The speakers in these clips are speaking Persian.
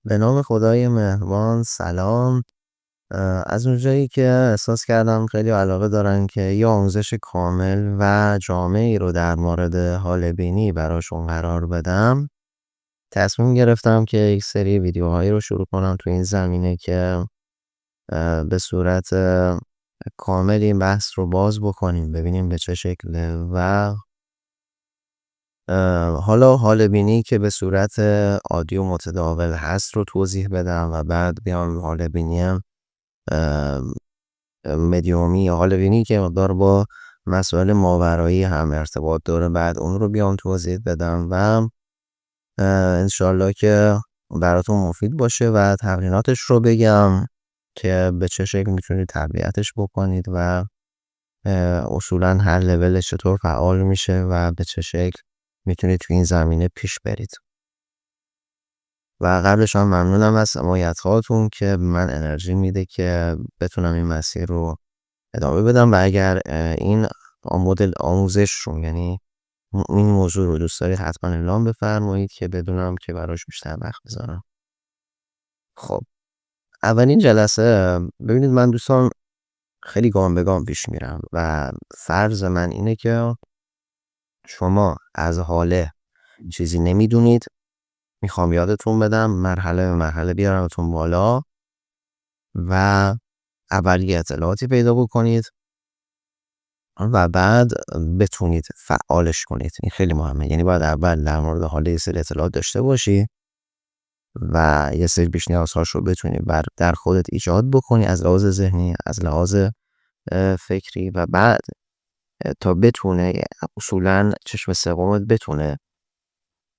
به نام خدای مهربان سلام. از اونجایی که احساس کردم خیلی علاقه دارن که یه آموزش کامل و جامعی رو در مورد حال بینی براشون قرار بدم، تصمیم گرفتم که یک سری ویدیوهایی رو شروع کنم تو این زمینه که به صورت کامل این بحث رو باز بکنیم، ببینیم به چه شکله و حالا حال بینی که به صورت عادی و متداول هست رو توضیح بدم و بعد بیام حال بینی مدیومی یا حال بینی که مقدار با مسائل ماورایی هم ارتباط داره بعد اون رو بیام توضیح بدم و انشالله که براتون مفید باشه و تمریناتش رو بگم که به چه شکل میتونید تقویتش بکنید و اصولا هر لولش چطور فعال میشه و به چه شکل میتونید تو این زمینه پیش برید. و قبلش هم ممنونم از حمایت هاتون که به من انرژی میده که بتونم این مسیر رو ادامه بدم و اگر این مدل آموزش رو یعنی این موضوع رو دوست دارید حتما اعلام بفرمایید که بدونم که براش بیشتر وقت بذارم. خب اولین جلسه ببینید من دوستان خیلی گام به گام پیش میرم و فرض من اینه که شما از حاله چیزی نمیدونید، میخوام یادتون بدم مرحله به مرحله بیارمتون بالا و اولی اطلاعاتی پیدا بکنید و بعد بتونید فعالش کنید. این خیلی مهمه، یعنی باید اول در مورد حاله یه سری اطلاعات داشته باشی و یه سری پیش نیازهاش رو بتونی در خودت ایجاد بکنی از لحاظ ذهنی، از لحاظ فکری و بعد تا بتونه اصولا چشم سومت بتونه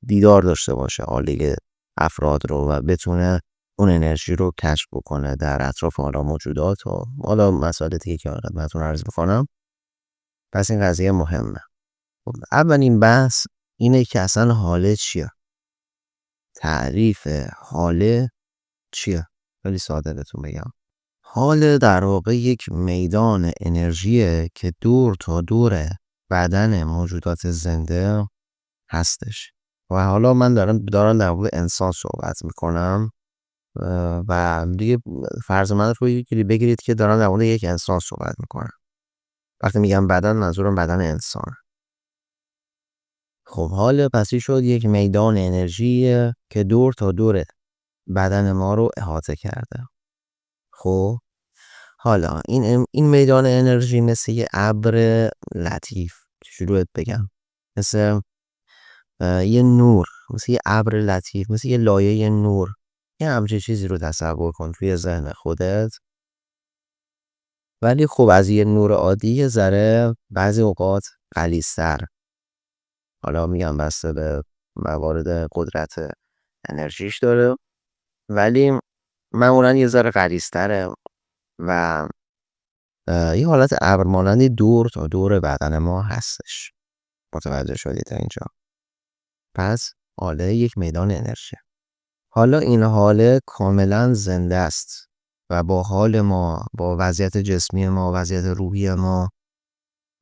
دیدار داشته باشه حاله افراد رو و بتونه اون انرژی رو کشف بکنه در اطراف حالا موجودات و حالا مسائل دیگه که خدمتتون عرض می‌کنم. پس این قضیه مهمه. خب اولین بحث اینه که اصلا حاله چیه؟ تعریف حاله چیه؟ خیلی ساده بهتون بگم. حاله در واقع یک میدان انرژیه که دور تا دور بدن موجودات زنده هستش و حالا من دارم در مورد انسان صحبت میکنم و دیگه فرض من رو بگیرید که دارم در مورد یک انسان صحبت میکنم. وقتی میگم بدن منظورم بدن انسان. خب حالا پس شد یک میدان انرژی که دور تا دور بدن ما رو احاطه کرده. خب حالا این میدان انرژی مثل یه ابر لطیف، شروعت بگم مثل یه نور، مثل یه ابر لطیف، مثل یه لایه نور، یه همچین چیزی رو تصور کن توی ذهن خودت. ولی خب از یه نور عادی یه ذره بعضی اوقات غلیظ‌تر، حالا میگم بسته به موارد قدرت انرژیش داره، ولی معمولا یه ذره غلیظ‌تره و یه حالت ابر مانندی دور تا دور بدن ما هستش. متوجه شدید تا اینجا؟ پس حاله یک میدان انرژی. حالا این حاله کاملا زنده است و با حال ما، با وضعیت جسمی ما، وضعیت روحی ما،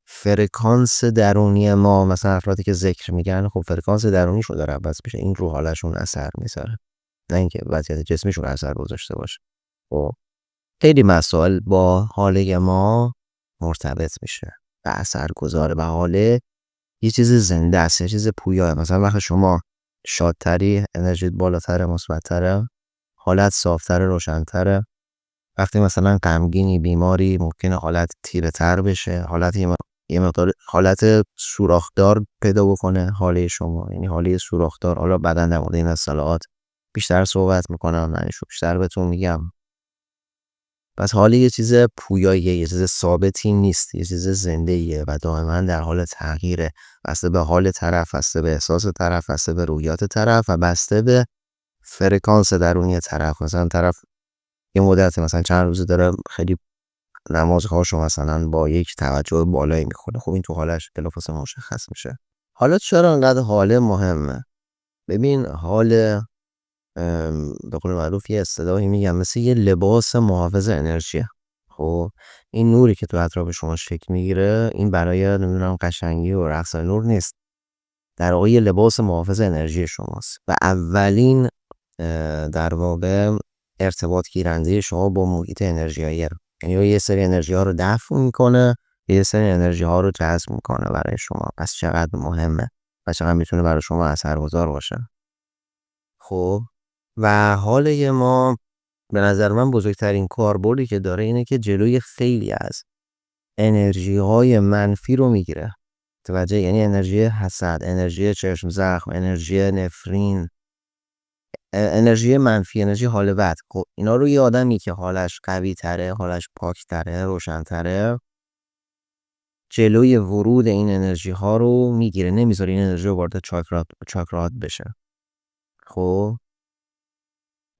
فرکانس درونی ما، مثلا افرادی که ذکر میگن خب فرکانس درونیشون داره عوض میشه، این رو حالشون اثر میذاره، نه اینکه وضعیت جسمیشون اثر گذاشته باشه. خب خیلی مسائل با حاله ما مرتبط میشه و اثر گذاره و حاله یه چیز زنده است، یه چیز پویاه. مثلا وقتی شما شادتری، انرژیت بالاتره، مثبت‌تره، حالت صافتره، روشن‌تره. وقتی مثلا غمگینی، بیماری، ممکنه حالت تیره تر بشه، حالت یه مقدار حالت سوراخدار پیدا بکنه حاله شما، یعنی حاله سوراخدار. حالا بعداً در مورد این اصطلاحات بیشتر صحبت میکنم، معنیشو بیشتر بهتون میگم. پس حاله یه چیز پویاییه، یه چیز ثابتی نیست، یه چیز زنده‌ایه و دائما در حال تغییره، بسته به حال طرف، بسته به احساس طرف، بسته به روحیات طرف و بسته به فرکانس درونی طرف. مثلا طرف یه مدت مثلا چند روزه داره خیلی نمازهاشو مثلا با یک توجه بالایی میخونه، خب این تو حالش بلافاصله مشخص میشه. حالا چرا انقدر حاله مهمه؟ ببین حال به قول معروف یه اصطلاحی میگم مثل یه لباس محافظ انرژیه. خب این نوری که تو اطراف شما شکل میگیره، این برای نمیدونم قشنگی و رقص نور نیست، در واقع یه لباس محافظ انرژی شماست و اولین در واقع ارتباط گیرنده شما با محیط انرژیایی رو، یعنی یه سری انرژی ها رو دفع میکنه، یه سری انرژی ها رو جذب میکنه برای شما. پس چقدر مهمه و چقدر میتونه برای شما اثرگذار باشه. خب و حال ما به نظر من بزرگترین کاربردی که داره اینه که جلوی خیلی از انرژی های منفی رو میگیره. توجه، یعنی انرژی حسد، انرژی چشم زخم، انرژی نفرین، انرژی منفی، انرژی حال بد. خب اینا رو یه آدمی که حالش قوی تره، حالش پاک تره، روشن تره، جلوی ورود این انرژی ها رو میگیره، نمیذاره این انرژی رو وارد چاکرات بشه. خب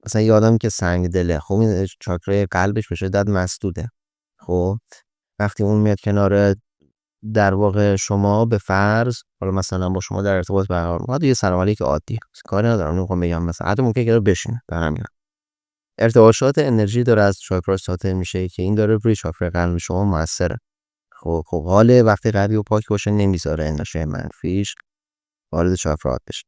مثلا یه آدم که سنگ دله، خب این چاکرای قلبش به شدت مسدوده. خب وقتی اون میاد کنار در واقع شما، به فرض حالا مثلا با شما در ارتباط برقرار میکنه، یه سلام علیک عادی، کاری ندارم، نمیخوام بگم مثلا حتی ممکنه که بشینه در همین ارتباطات انرژی داره از چاکرا ساطع میشه که این داره روی چاکرا قلب شما موثره. خب حال وقتی قوی و پاک باشه نمیذاره انرژی منفیش وارد چاکرات بشه.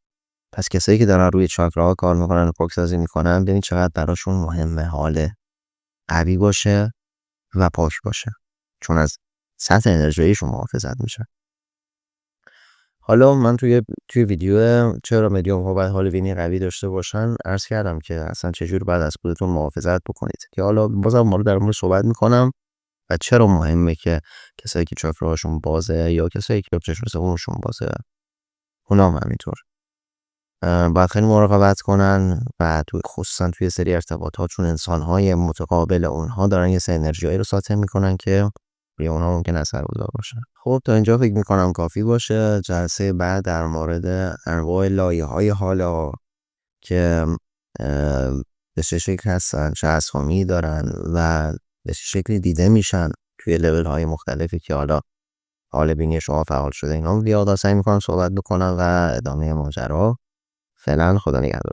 پس کسایی که دارن روی چاکراها کار میکنن و پاک سازی میکنن، ببین چقدر براشون مهمه حال قوی باشه و پاک باشه، چون از سطح انرژیشون محافظت میشه. حالا من توی ویدیو چرا مدیوم ها باید حال بینی قوی داشته باشن عرض کردم که اصلا چجور باید از خودتون محافظت بکنید، که حالا بازم ما رو در مورد صحبت میکنم و چرا مهمه که کسایی که چاکراهاشون بازه یا کسایی که چشم سومشون بازه اونا هم همینطور باید خیلی مراقبت کنن و خصوصا توی سری ارتباطات، چون انسان‌های متقابل اونها دارن یه سری انرژیایی رو ساطع میکنن که روی اونها ممکن اثرگذار باشن. خب تا اینجا فکر میکنم کافی باشه. جلسه بعد در مورد انواع لایه‌های حالا که به چه شکل هستن، چه اسامی دارن و به چه شکلی دیده میشن توی لول های مختلفی که حال بینی شما فعال شده، اینا زیاد سعی میکنم صحبت بکنم و ادامه ماجرا. فعلا خدا نگهدار.